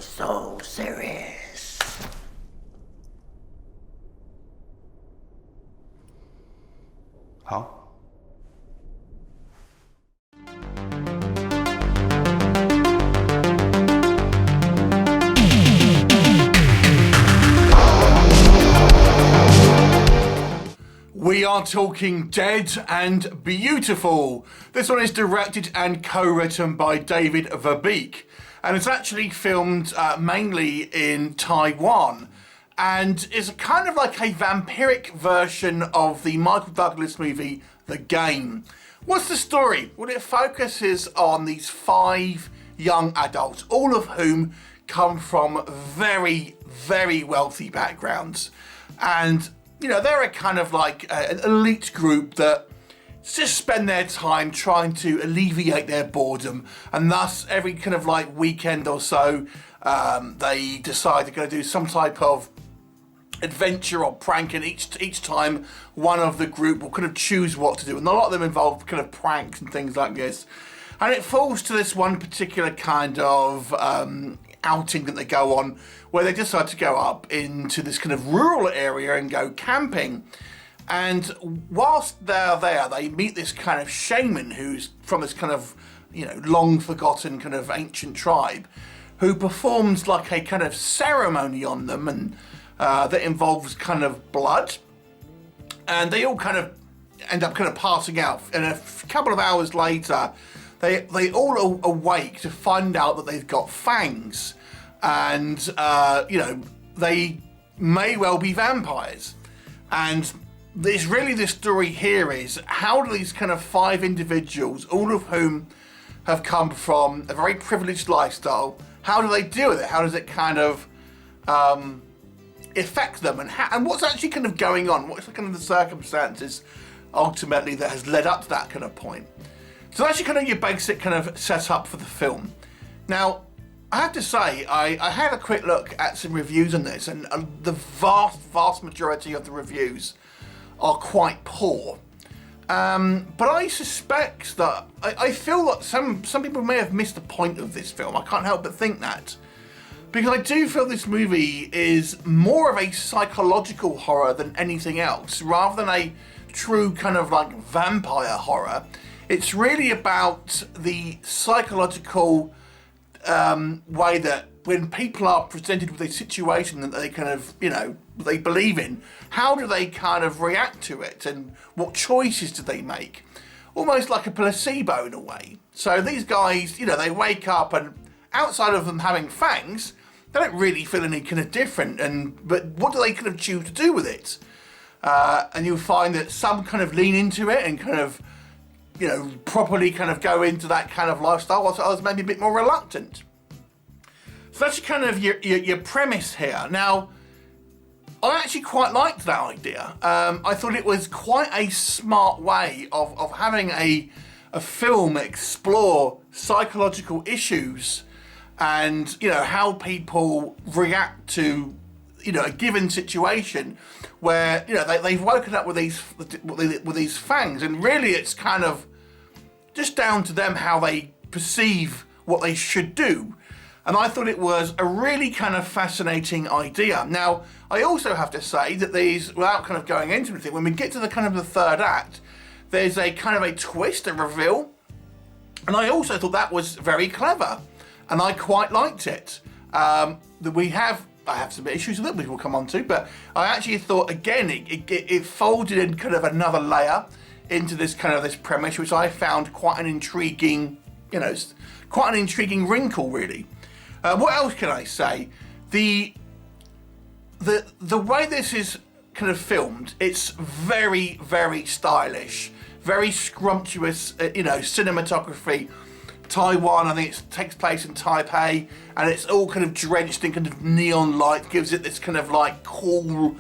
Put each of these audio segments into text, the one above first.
so serious? How? We are talking Dead and Beautiful. This one is directed and co-written by David Verbeek, and it's actually filmed mainly in Taiwan, and is kind of like a vampiric version of the Michael Douglas movie The Game. What's the story? Well, it focuses on these 5 young adults, all of whom come from very, very wealthy backgrounds, and you know, they're a kind of like an elite group that just spend their time trying to alleviate their boredom, and thus every kind of like weekend or so they decide they're going to do some type of adventure or prank, and each time one of the group will kind of choose what to do, and a lot of them involve kind of pranks and things like this, and it falls to this one particular kind of outing that they go on, where they decide to go up into this kind of rural area and go camping. And whilst they're there, they meet this kind of shaman who's from this kind of, you know, long forgotten kind of ancient tribe, who performs like a kind of ceremony on them, and that involves kind of blood. And they all kind of end up kind of passing out. And a couple of hours later, they all awake to find out that they've got fangs. And, you know, they may well be vampires. And there's really the story here is, how do these kind of 5 individuals, all of whom have come from a very privileged lifestyle, how do they deal with it? How does it kind of affect them? And what's actually kind of going on? What's the kind of the circumstances ultimately that has led up to that kind of point? So that's kind of your basic kind of setup for the film. Now, I have to say, I had a quick look at some reviews on this, and the vast majority of the reviews are quite poor. But I suspect that, I feel that some people may have missed the point of this film. I can't help but think that. Because I do feel this movie is more of a psychological horror than anything else, rather than a true kind of like vampire horror. It's really about the psychological way that when people are presented with a situation that they kind of, you know, they believe in, how do they kind of react to it, and what choices do they make? Almost like a placebo in a way. So these guys, you know, they wake up, and outside of them having fangs, they don't really feel any kind of different, but what do they kind of choose to do with it? And you'll find that some kind of lean into it and kind of, you know, properly kind of go into that kind of lifestyle, whilst others may be a bit more reluctant. So that's kind of your premise here. Now, I actually quite liked that idea. I thought it was quite a smart way of having a film explore psychological issues, and, you know, how people react to, you know, a given situation where, you know, they've woken up with these fangs, and really it's kind of just down to them how they perceive what they should do. And I thought it was a really kind of fascinating idea. Now, I also have to say that these, without kind of going into anything, when we get to the kind of the third act, there's a kind of a twist, a reveal, and I also thought that was very clever, and I quite liked it. I have some issues with it, which we'll come on to, but I actually thought, again, it folded in kind of another layer into this kind of this premise, which I found quite an intriguing, you know, quite an intriguing wrinkle, really. What else can I say? The way this is kind of filmed, it's very, very stylish, very scrumptious, you know, cinematography. Taiwan, I think it takes place in Taipei, and it's all kind of drenched in kind of neon light, gives it this kind of like cool,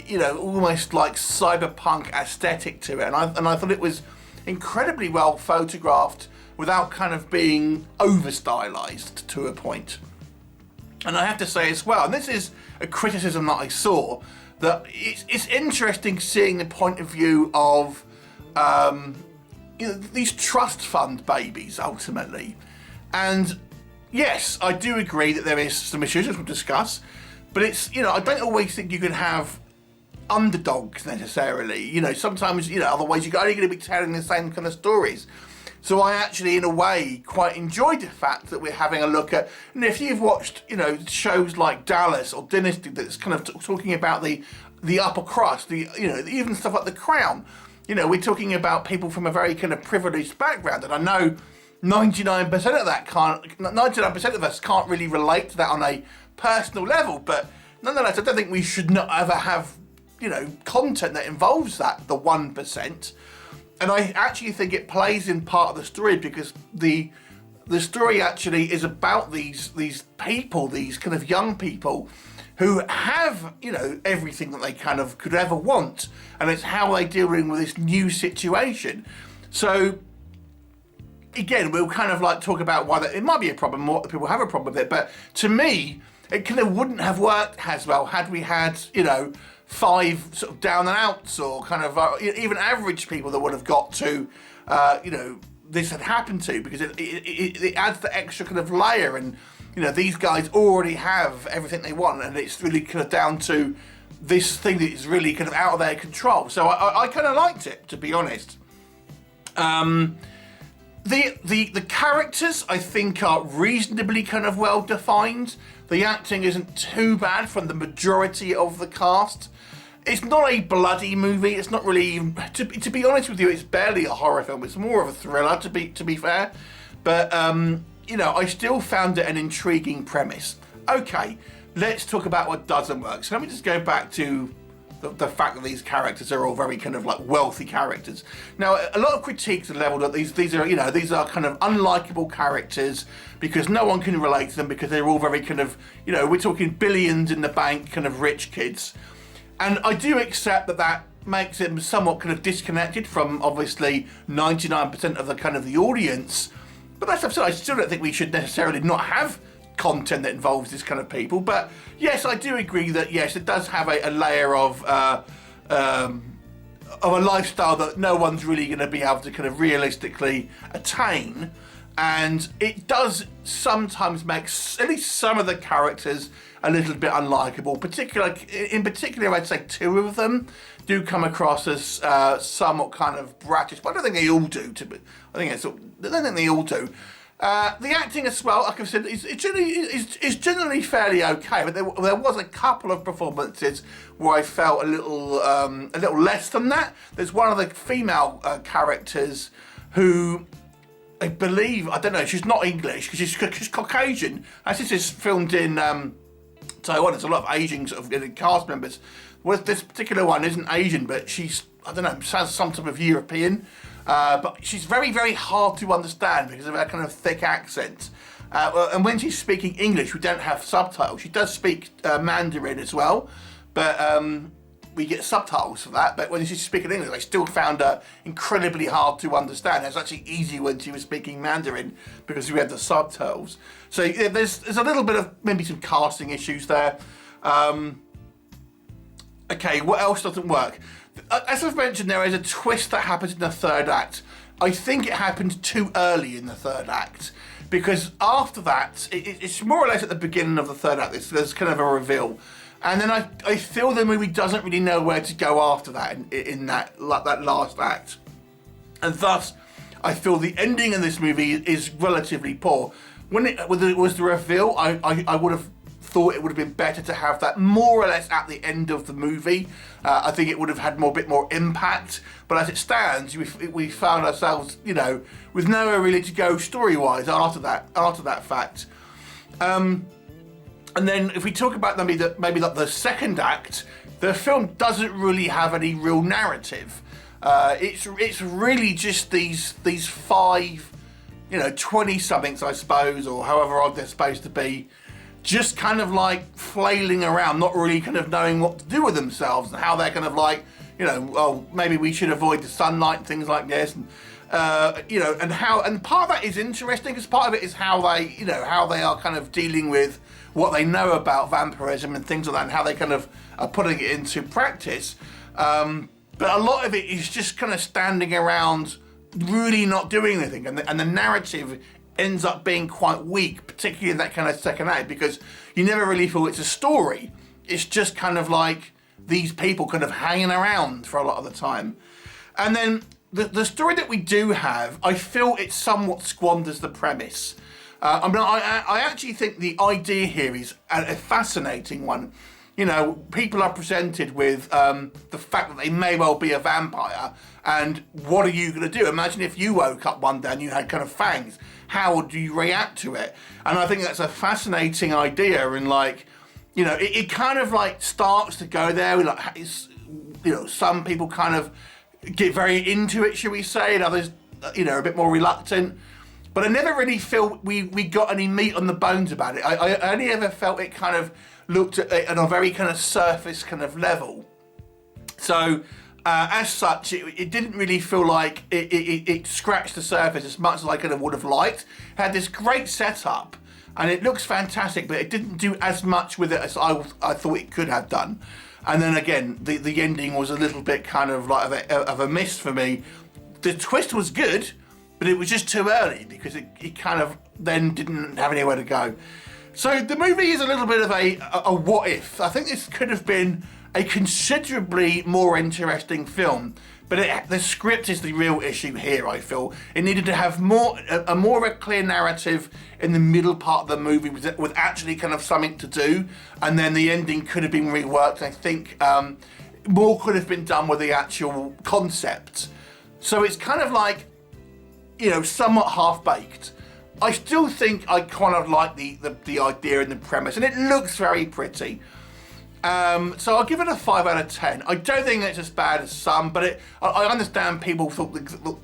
you know, almost like cyberpunk aesthetic to it. And I thought it was incredibly well photographed without kind of being over stylized to a point. And I have to say as well, and this is a criticism that I saw, that it's interesting seeing the point of view of you know, these trust fund babies ultimately. And yes, I do agree that there is some issues as we'll discuss, but it's, you know, I don't always think you can have underdogs necessarily. You know, sometimes, you know, otherwise you're only going to be telling the same kind of stories. So I actually, in a way, quite enjoyed the fact that we're having a look at, and if you've watched, you know, shows like Dallas or Dynasty that's kind of talking about the upper crust, you know, even stuff like The Crown, you know, we're talking about people from a very kind of privileged background, and I know 99% of us can't really relate to that on a personal level, but nonetheless, I don't think we should not ever have, you know, content that involves that, the 1%. And I actually think it plays in part of the story, because the story actually is about these people, these kind of young people who have, you know, everything that they kind of could ever want, and it's how they're dealing with this new situation. So again, we'll kind of like talk about why it might be a problem, what people have a problem with it, but to me, it kind of wouldn't have worked as well had we had, you know, 5 sort of down and outs, or kind of even average people that would have got to, you know, this had happened to, because it adds the extra kind of layer, and, you know, these guys already have everything they want, and it's really kind of down to this thing that is really kind of out of their control. So I kind of liked it, to be honest. The characters, I think, are reasonably kind of well defined. The acting isn't too bad from the majority of the cast. It's not a bloody movie. It's not really, to be honest with you, it's barely a horror film. It's more of a thriller, to be fair. But you know, I still found it an intriguing premise. Okay, let's talk about what doesn't work. So let me just go back to the fact that these characters are all very kind of like wealthy characters. Now, a lot of critiques are leveled at these are, you know, these are kind of unlikable characters because no one can relate to them, because they're all very kind of, you know, we're talking billions in the bank kind of rich kids. And I do accept that makes them somewhat kind of disconnected from obviously 99% of the kind of the audience. But that's absurd. I still don't think we should necessarily not have content that involves this kind of people. But yes, I do agree that yes, it does have a layer of a lifestyle that no one's really going to be able to kind of realistically attain. And it does sometimes make at least some of the characters a little bit unlikable. In particular, I'd say 2 of them do come across as somewhat kind of bratish, but I don't think they all do. I don't think they all do. The acting as well, like I've said, is generally fairly okay, but there was a couple of performances where I felt a little less than that. There's one of the female characters who, I believe, I don't know, she's not English because she's Caucasian. As this is filmed in Taiwan, there's a lot of Asian sort of cast members. Well, this particular one isn't Asian, but she's, I don't know, has some type of European. But she's very, very hard to understand because of her kind of thick accent. And when she's speaking English, we don't have subtitles. She does speak Mandarin as well, but we get subtitles for that. But when she's speaking English, I still found her incredibly hard to understand. It was actually easy when she was speaking Mandarin because we had the subtitles. So yeah, there's a little bit of maybe some casting issues there. Okay, what else doesn't work? As I've mentioned, there is a twist that happens in the 3rd act. I think it happened too early in the 3rd act, because after that, it's more or less at the beginning of the 3rd act, there's kind of a reveal. And then I feel the movie doesn't really know where to go after that in that last act. And thus, I feel the ending in this movie is relatively poor. When it was the reveal, I would have thought it would have been better to have that more or less at the end of the movie. I think it would have had a bit more impact, but as it stands, we found ourselves, you know, with nowhere really to go story-wise after that fact. And then if we talk about maybe like the 2nd act, the film doesn't really have any real narrative. It's really just these 5, you know, 20-somethings, I suppose, or however old they're supposed to be, just kind of like flailing around, not really kind of knowing what to do with themselves, and how they're kind of like, you know, well, maybe we should avoid the sunlight and things like this, and you know, and part of that is interesting because part of it is how they are kind of dealing with what they know about vampirism and things like that, and how they kind of are putting it into practice. But a lot of it is just kind of standing around, really not doing anything, and the narrative ends up being quite weak, particularly in that kind of second act, because you never really feel it's a story. It's just kind of like these people kind of hanging around for a lot of the time. And then the story that we do have, I feel it somewhat squanders the premise. I actually think the idea here is a fascinating one. You know, people are presented with the fact that they may well be a vampire, and what are you going to do? Imagine if you woke up one day and you had kind of fangs. How would you react to it? And I think that's a fascinating idea, and like, you know, it kind of like starts to go there. Like, it's, you know, some people kind of get very into it, shall we say, and others, you know, are a bit more reluctant. But I never really feel we got any meat on the bones about it. I only ever felt it kind of looked at it on a very kind of surface kind of level. So as such, it didn't really feel like it scratched the surface as much as I kind of would have liked. It had this great setup, and it looks fantastic, but it didn't do as much with it as I thought it could have done. And then again, the ending was a little bit kind of like of a miss for me. The twist was good, but it was just too early, because it kind of then didn't have anywhere to go. So the movie is a little bit of a what if. I think this could have been a considerably more interesting film, but the script is the real issue here, I feel. It needed to have a more clear narrative in the middle part of the movie with actually kind of something to do, and then the ending could have been reworked. I think more could have been done with the actual concept. So it's kind of like, you know, somewhat half-baked. I still think I kind of like the idea and the premise, and it looks very pretty. So I'll give it a 5 out of 10. I don't think it's as bad as some, but I understand people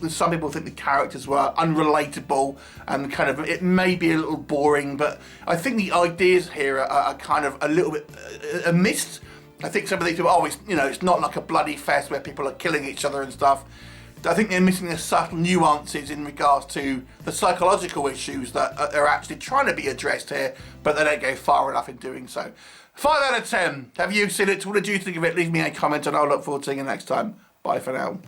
some people think the characters were unrelatable and kind of, it may be a little boring, but I think the ideas here are kind of a little bit missed. I think some of these people, it's not like a bloody fest where people are killing each other and stuff. I think they're missing the subtle nuances in regards to the psychological issues that are actually trying to be addressed here, but they don't go far enough in doing so. 5 out of 10. Have you seen it? What did you think of it? Leave me a comment, and I'll look forward to seeing you next time. Bye for now.